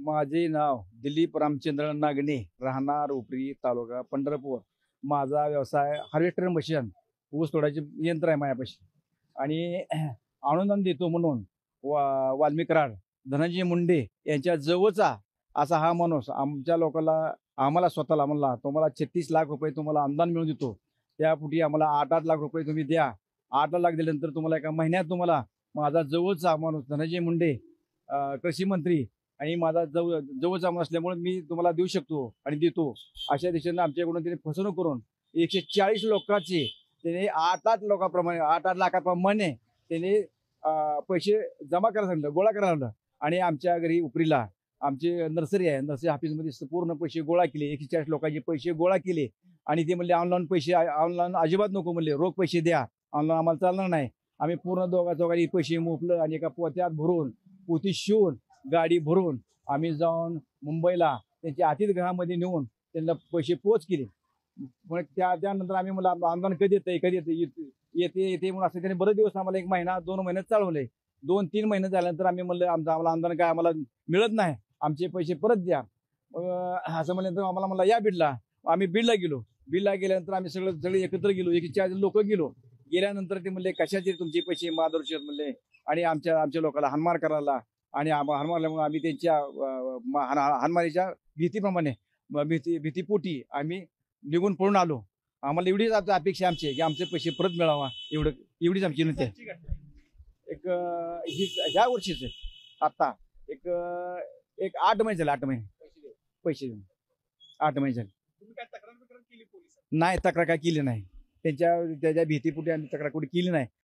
माझे नाव दिलीप रामचंद्र नागणे, राहणार उपरी, तालुका पंढरपूर. माझा व्यवसाय हार्वेस्टर मशीन, ऊस तोडायचे यंत्र आहे माझ्यापाशी. आणि अनुदान देतो म्हणून वाल्मिक कराड, धनंजय मुंडे यांच्या जवळचा असा हा माणूस आमच्या लोकांना, आम्हाला स्वतःला म्हणला, तुम्हाला 36 लाख रुपये तुम्हाला अनुदान मिळून देतो. त्यापुढे आम्हाला 8-8 लाख रुपये तुम्ही द्या. 8 लाख दिल्यानंतर तुम्हाला एका महिन्यात तुम्हाला माझा जवळचा माणूस धनंजय मुंडे, कृषी मंत्री, आणि माझा जवळचा माणूस असल्यामुळे मी तुम्हाला देऊ शकतो आणि देतो, अशा दिशेनं आमच्याकडून त्यांनी फसवणूक करून 140 लोकांचे त्याने 8-8 लोकांप्रमाणे 8-8 लाखाप्रमाणे त्याने पैसे जमा करायला सांगितलं, गोळा करायला सांगितलं. आणि आमच्या घरी उपरीला आमचे नर्सरी आहे, नर्सरी ऑफिसमध्ये पूर्ण पैसे गोळा केले. 140 लोकांचे पैसे गोळा केले. आणि ते म्हणले ऑनलाईन पैसे, ऑनलाईन अजिबात नको म्हणले, रोख पैसे द्या, ऑनलाईन आम्हाला चालणार नाही. आम्ही पूर्ण दोघांनी पैसे मोपलं आणि एका पोत्यात भरून, पोती शिवून, गाडी भरून आम्ही जाऊन मुंबईला त्यांच्या अतिथीगृहामध्ये नेऊन त्यांना पैसे पोच केले. मग त्यानंतर आम्ही मला आंदोलन कधी येते म्हणून असं त्यांनी बरेच दिवस आम्हाला 1 महिना 2 महिने चालवले. 2-3 महिने झाल्यानंतर आम्ही म्हणलं आम्हाला आंदोलन काय आम्हाला मिळत नाही, आमचे पैसे परत द्या. असं म्हणल्यानंतर आम्हाला म्हणला या बीडला. आम्ही बीडला गेलो. बीडला गेल्यानंतर आम्ही सगळे एकत्र गेलो. 140 लोक गेलो. गेल्यानंतर ते म्हणले कशाचे तुमचे पैसे माधुरशेत म्हणले, आणि आमच्या लोकांना हानमार करायला, आणि हानमारल्यामुळे आम्ही त्यांच्या हानमारीच्या भीतीप्रमाणे भीतीपोटी आम्ही निघून पळून आलो. आम्हाला एवढीच अपेक्षा आमची की आमचे पैसे परत मिळावा, एवढीच आमची विनंती आहे. ह्या वर्षीच आता एक 8 महिने झाले, 8 महिने पैसे देऊन 8 महिने झाले. नाही, तक्रार काय केली नाही. त्याच्या भीतीपोटी आम्ही तक्रार कुठे केली नाही.